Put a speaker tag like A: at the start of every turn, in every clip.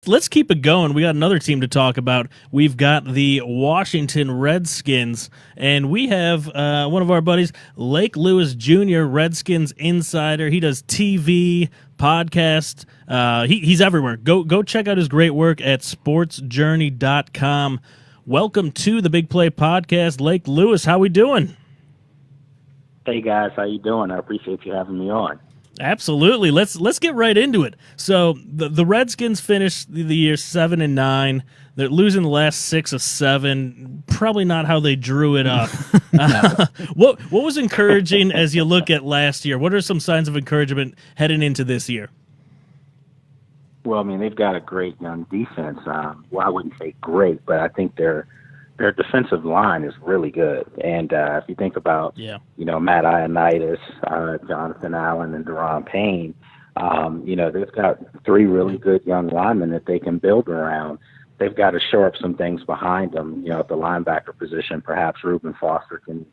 A: let's keep it going. We got another team to talk about. We've got the Washington Redskins, and we have one of our buddies, Lake Lewis Jr., Redskins insider. He does TV, podcast. He's everywhere. Go check out his great work at sportsjourney.com. Welcome to the Big Play Podcast, Lake Lewis. How we doing?
B: Hey guys, how you doing? I appreciate you having me on.
A: Absolutely. Let's get right into it. So the Redskins finished the year 7-9. They're losing the last 6 of 7. Probably not how they drew it up. What was encouraging as you look at last year? What are some signs of encouragement heading into this year?
B: Well, I mean, they've got a great young defense. Well, I wouldn't say great, but I think their defensive line is really good. And if you think about, Matt Ioannidis, Jonathan Allen, and Deron Payne, they've got 3 really good young linemen that they can build around. They've got to shore up some things behind them. At the linebacker position, perhaps Reuben Foster can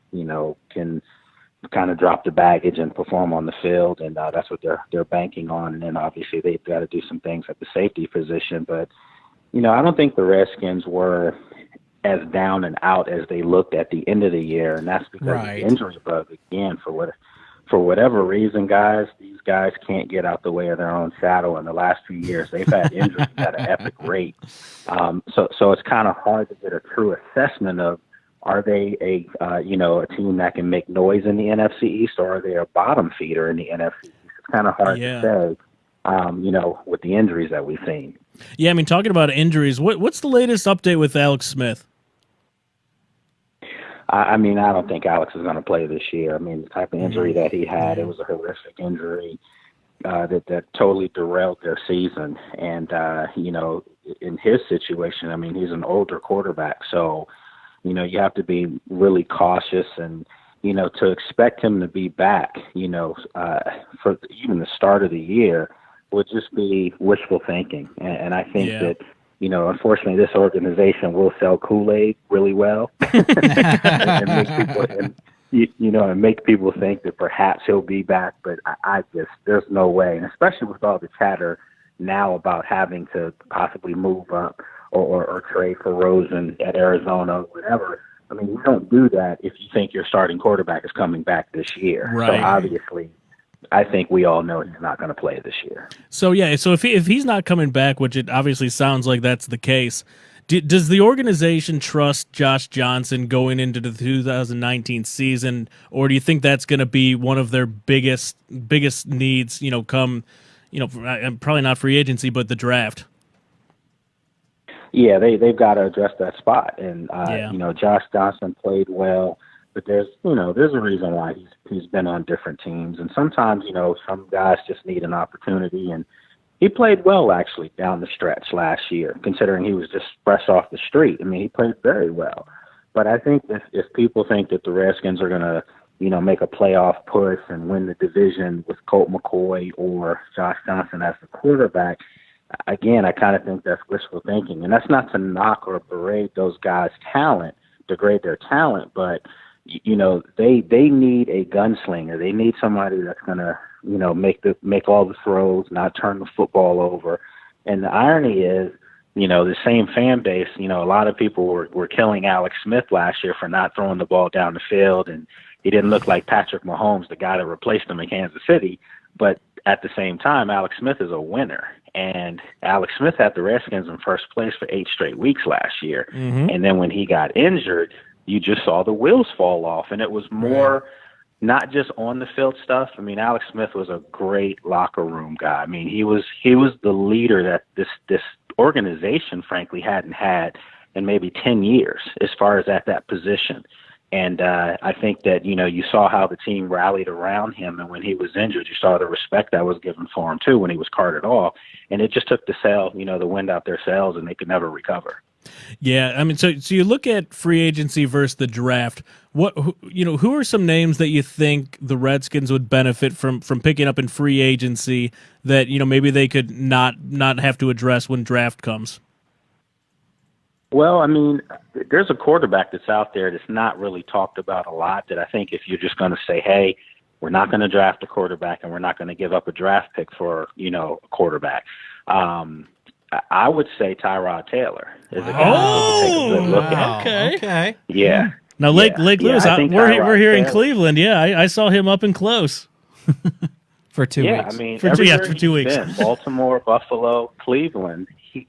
B: kind of drop the baggage and perform on the field, and that's what they're banking on. And then obviously they've got to do some things at the safety position. But, I don't think the Redskins were as down and out as they looked at the end of the year, and that's because of the injury bug again. For whatever reason, guys, these guys can't get out the way of their own shadow. In the last few years, they've had injuries at an epic rate. So it's kind of hard to get a true assessment of, are they a team that can make noise in the NFC East, or are they a bottom feeder in the NFC East? It's kind of hard to say, with the injuries that we've seen.
A: Yeah, I mean, talking about injuries, what's the latest update with Alex Smith?
B: I don't think Alex is going to play this year. I mean, the type of injury that he had, it was a horrific injury that totally derailed their season. And, in his situation, I mean, he's an older quarterback. So, you have to be really cautious and, to expect him to be back, for even the start of the year would just be wishful thinking. And I think that, unfortunately, this organization will sell Kool-Aid really well and make people think that perhaps he'll be back. But I just, there's no way, and especially with all the chatter now about having to possibly move up or trade for Rosen at Arizona, whatever. I mean, you don't do that if you think your starting quarterback is coming back this year.
A: Right.
B: So obviously, I think we all know he's not going to play this year.
A: So if he's not coming back, which it obviously sounds like that's the case, does the organization trust Josh Johnson going into the 2019 season, or do you think that's going to be one of their biggest needs? Come, probably not free agency, but the draft.
B: Yeah, they've got to address that spot, and Josh Johnson played well. But there's a reason why he's been on different teams. And sometimes, some guys just need an opportunity. And he played well, actually, down the stretch last year, considering he was just fresh off the street. I mean, he played very well. But I think if people think that the Redskins are going to, make a playoff push and win the division with Colt McCoy or Josh Johnson as the quarterback, again, I kind of think that's wishful thinking. And that's not to knock or berate those guys' talent, degrade their talent, but they need a gunslinger. They need somebody that's going to, make all the throws, not turn the football over. And the irony is, the same fan base, a lot of people were killing Alex Smith last year for not throwing the ball down the field. And he didn't look like Patrick Mahomes, the guy that replaced him in Kansas City. But at the same time, Alex Smith is a winner. And Alex Smith had the Redskins in first place for 8 straight weeks last year. Mm-hmm. And then when he got injured, you just saw the wheels fall off, and it was more not just on the field stuff. I mean, Alex Smith was a great locker room guy. I mean, he was the leader that this organization, frankly, hadn't had in maybe 10 years as far as at that position. And I think that, you saw how the team rallied around him. And when he was injured, you saw the respect that was given for him, too, when he was carted off. And it just took the wind out their sails, and they could never recover.
A: Yeah, I mean, so you look at free agency versus the draft. Who are some names that you think the Redskins would benefit from picking up in free agency that maybe they could not have to address when draft comes?
B: Well, I mean, there's a quarterback that's out there that's not really talked about a lot. That I think if you're just going to say, hey, we're not going to draft a quarterback and we're not going to give up a draft pick for a quarterback. I would say Tyrod Taylor is a guy
A: Oh,
B: to take a good look at.
C: Okay.
B: Yeah.
A: Now, Lake Lewis,
B: I think
A: we're here in
B: Taylor,
A: Cleveland. Yeah, I saw him up and close.
C: For 2 weeks.
B: I mean,
A: for 2 weeks.
B: Been, Baltimore, Buffalo, Cleveland, he's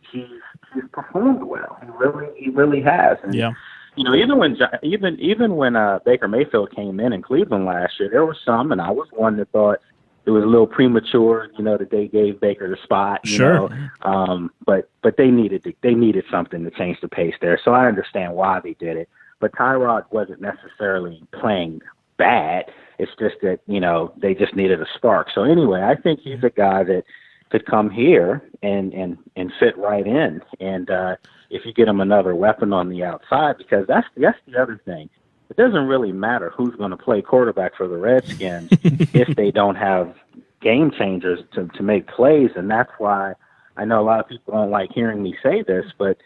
B: performed well. He really has. And, you know, even when Baker Mayfield came in Cleveland last year, there were some, and I was one that thought it was a little premature, you know, that they gave Baker the spot. You know? But they needed something to change the pace there. So I understand why they did it. But Tyrod wasn't necessarily playing bad. It's just that, you know, they just needed a spark. So anyway, I think he's a guy that could come here and fit right in. And if you get him another weapon on the outside, because that's the other thing. It doesn't really matter who's going to play quarterback for the Redskins if they don't have game changers to make plays. And that's why I know a lot of people don't like hearing me say this, but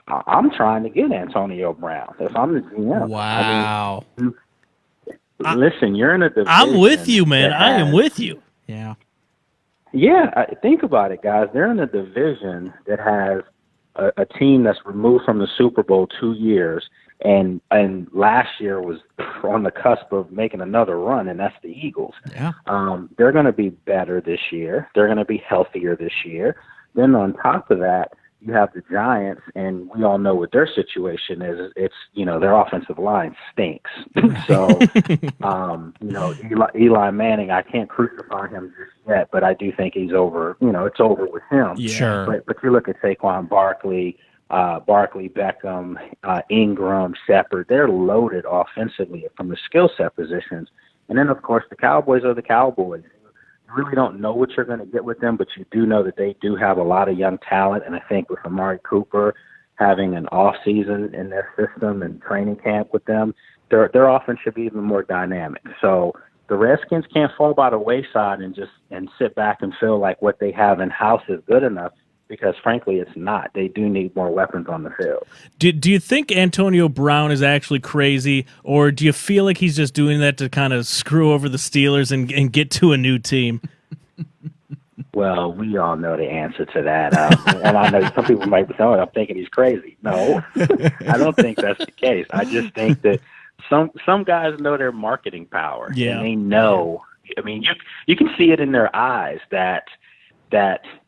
B: I'm trying to get Antonio Brown. If I'm the GM.
C: Wow.
B: I mean, listen, you're in a division.
A: I'm with you, man. I am with you.
C: Yeah.
B: Yeah, think about it, guys. They're in a division that has a team that's removed from the Super Bowl 2 years, and last year was on the cusp of making another run, and that's the Eagles.
C: Yeah.
B: They're going to be better this year. They're going to be healthier this year. Then on top of that, you have the Giants, and we all know what their situation is. It's, you know, their offensive line stinks. So, you know, Eli Manning, I can't crucify him just yet, but I do think he's over. You know, it's over with him.
C: Yeah. Sure.
B: But you look at Saquon Barkley, Beckham, Ingram, Shepard. They're loaded offensively from the skill set positions. And then, of course, the Cowboys are the Cowboys. You really don't know what you're going to get with them, but you do know that they do have a lot of young talent. And I think with Amari Cooper having an offseason in their system and training camp with them, their offense should be even more dynamic. So the Redskins can't fall by the wayside and sit back and feel like what they have in-house is good enough, because, frankly, it's not. They do need more weapons on the field.
A: Do you think Antonio Brown is actually crazy, or do you feel like he's just doing that to kind of screw over the Steelers and get to a new team?
B: Well, we all know the answer to that. And I know some people might be saying, I'm thinking he's crazy. No, I don't think that's the case. I just think that some guys know their marketing power.
A: Yeah.
B: And they know. I mean, you can see it in their eyes that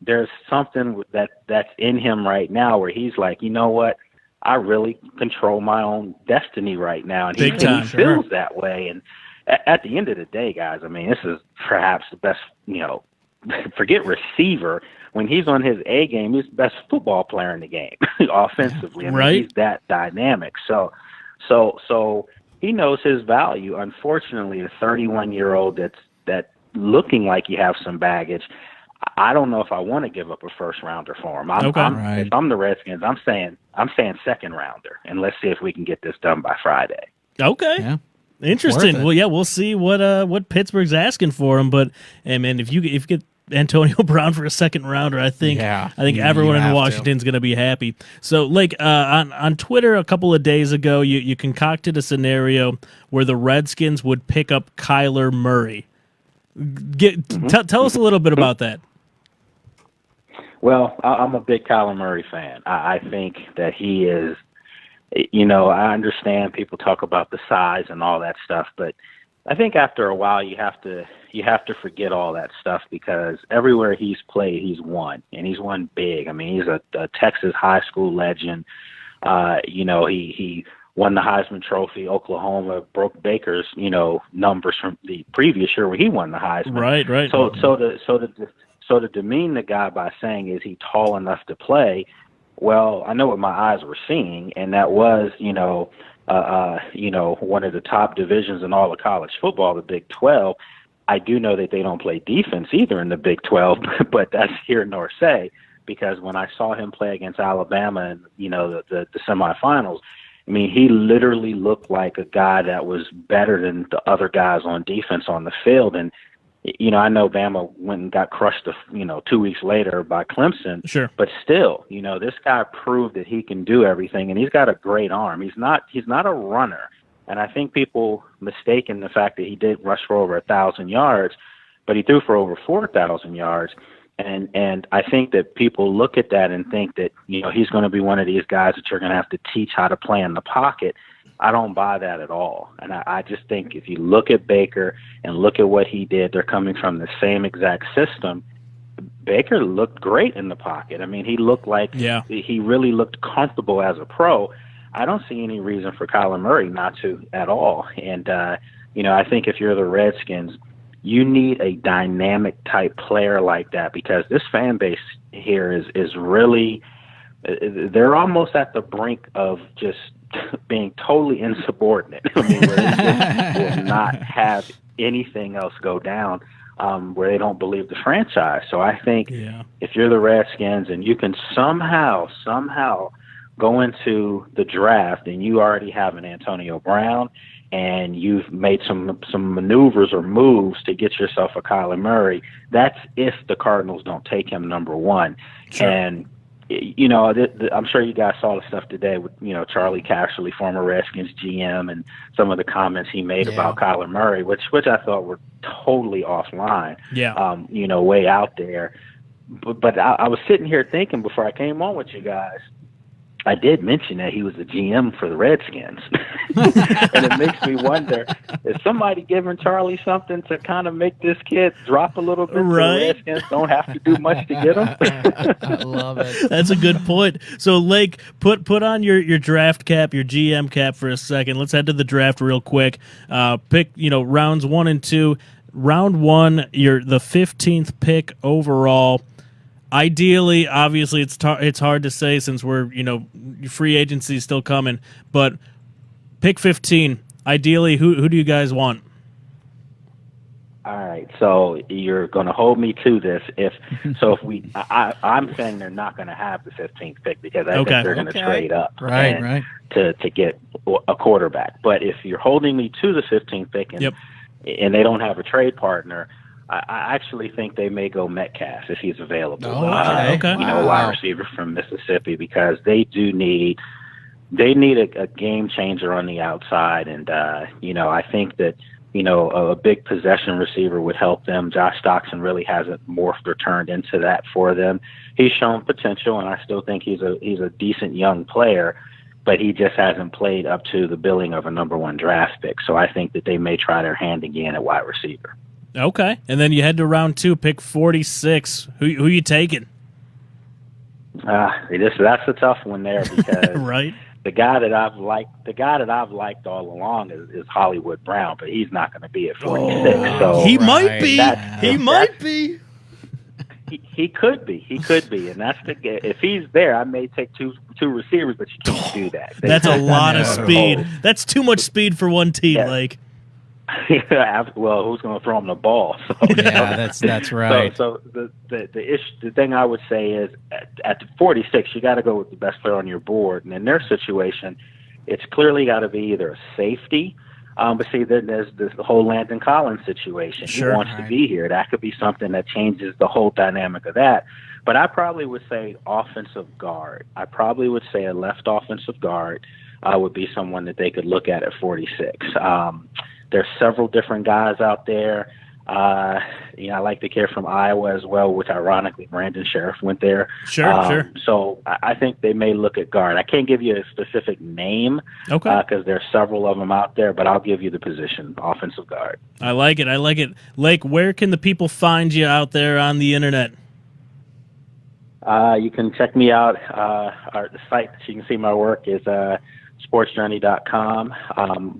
B: there's something that's in him right now where he's like, you know what, I really control my own destiny right now. And he feels that way. And at the end of the day, guys, I mean, this is perhaps the best, you know, forget receiver. When he's on his A game, he's the best football player in the game offensively. I mean, he's that dynamic. So he knows his value. Unfortunately, a 31-year-old that's looking like you have some baggage, I don't know if I want to give up a first rounder for him. If I'm the Redskins, I'm saying second rounder, and let's see if we can get this done by Friday.
A: Okay. Yeah. Interesting. Well, yeah, we'll see what Pittsburgh's asking for him, but man, if you get Antonio Brown for a second rounder, I think everyone in Washington's going to be happy. So, like on Twitter a couple of days ago, you concocted a scenario where the Redskins would pick up Kyler Murray. Tell us a little bit about that.
B: Well, I'm a big Kyler Murray fan. I think that he is, you know, I understand people talk about the size and all that stuff, but I think after a while you have to forget all that stuff, because everywhere he's played, he's won, and he's won big. I mean, he's a Texas high school legend. You know, he won the Heisman Trophy. Oklahoma broke Baker's, you know, numbers from the previous year where he won the Heisman.
A: Right.
B: So to demean the guy by saying, is he tall enough to play? Well, I know what my eyes were seeing, and that was, you know, one of the top divisions in all of college football, the Big 12. I do know that they don't play defense either in the Big 12, but that's here nor say, because when I saw him play against Alabama in, you know, the semifinals, I mean, he literally looked like a guy that was better than the other guys on defense on the field. And, you know, I know Bama went and got crushed, 2 weeks later by Clemson.
A: Sure.
B: But still, you know, this guy proved that he can do everything, and he's got a great arm. He's not a runner. And I think people mistaken the fact that he did rush for over 1,000 yards, but he threw for over 4,000 yards. And I think that people look at that and think that, he's going to be one of these guys that you're going to have to teach how to play in the pocket. I don't buy that at all. And I just think if you look at Baker and look at what he did, they're coming from the same exact system. Baker looked great in the pocket. I mean, he looked like he really looked comfortable as a pro. I don't see any reason for Kyler Murray not to at all. And, I think if you're the Redskins, you need a dynamic type player like that, because this fan base here is really, they're almost at the brink of just being totally insubordinate. I mean, where they just will not have anything else go down, where they don't believe the franchise. So I think if you're the Redskins and you can somehow go into the draft and you already have an Antonio Brown and you've made some maneuvers or moves to get yourself a Kyler Murray, that's if the Cardinals don't take him number one. Sure. And, I'm sure you guys saw the stuff today with, Charlie Casserly, former Redskins GM, and some of the comments he made about Kyler Murray, which I thought were totally offline, way out there. But I was sitting here thinking before I came on with you guys, I did mention that he was the GM for the Redskins. And it makes me wonder, is somebody giving Charlie something to kind of make this kid drop a little bit so the Redskins don't have to do much to get him?
C: I love it.
A: That's a good point. So, Lake, put on your draft cap, your GM cap for a second. Let's head to the draft real quick. Pick, rounds 1 and 2. Round 1, you're the 15th pick overall. Ideally, obviously, it's hard to say since we're, free agency is still coming, but pick 15. Ideally, who do you guys want?
B: All right, so you're going to hold me to this. I'm saying they're not going to have the 15th pick because I think they're going to trade up to get a quarterback. But if you're holding me to the 15th pick and they don't have a trade partner, I actually think they may go Metcalf if he's available. Wide receiver from Mississippi, because they need a game changer on the outside, and I think that a big possession receiver would help them. Josh Stockton really hasn't morphed or turned into that for them. He's shown potential, and I still think he's a decent young player, but he just hasn't played up to the billing of a number 1 draft pick. So I think that they may try their hand again at wide receiver.
A: Okay, and then you head to round 2, pick 46. Who you taking?
B: That's a tough one there because
A: right.
B: The guy that I've liked all along is Hollywood Brown, but he's not going to be at 46. So
A: he might be. He might be.
B: He could be, and that's if he's there, I may take two receivers, but you can't do that.
A: That's a lot of speed. That's too much speed for one team, Like.
B: Well, who's going to throw him the ball? So,
C: that's right.
B: So the thing I would say is at 46, you got to go with the best player on your board, and in their situation, it's clearly got to be either a safety. But see, then there's the whole Landon Collins situation. He wants to be here. That could be something that changes the whole dynamic of that. But I probably would say offensive guard. I probably would say a left offensive guard would be someone that they could look at 46. There's several different guys out there. I like the kid from Iowa as well, which ironically Brandon Sheriff went there.
A: Sure.
B: So I think they may look at guard. I can't give you a specific name because there's several of them out there, but I'll give you the position, offensive guard.
A: I like it. Lake, where can the people find you out there on the internet?
B: You can check me out. The site that you can see my work is sportsjourney.com.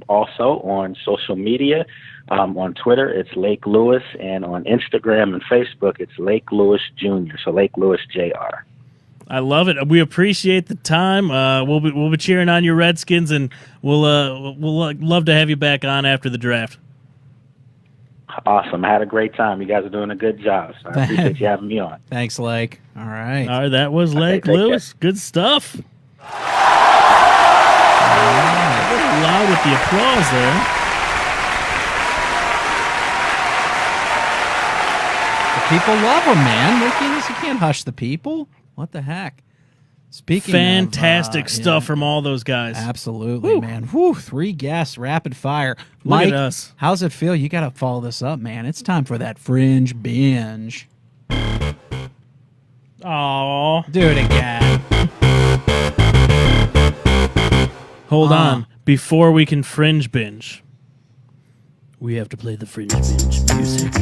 B: Also on social media, on Twitter, it's Lake Lewis, and on Instagram and Facebook, it's Lake Lewis Jr., so Lake Lewis Jr.
A: I love it. We appreciate the time. We'll be cheering on your Redskins, and we'll love to have you back on after the draft.
B: Awesome. I had a great time. You guys are doing a good job, so I appreciate you having me on.
C: Thanks, Lake. All right.
A: That was Lake Lewis. Care. Good stuff. Loud with the applause there.
C: The people love him, man. You can't hush the people. What the heck? Speaking
A: fantastic stuff from all those guys.
C: Absolutely, man. 3 guests, rapid fire.
A: Look
C: Mike,
A: at us.
C: How's it feel? You got to follow this up, man. It's time for that Fringe Binge.
A: Aw.
C: Do it again.
A: Hold on. Before we can fringe binge, we have to play the fringe binge music.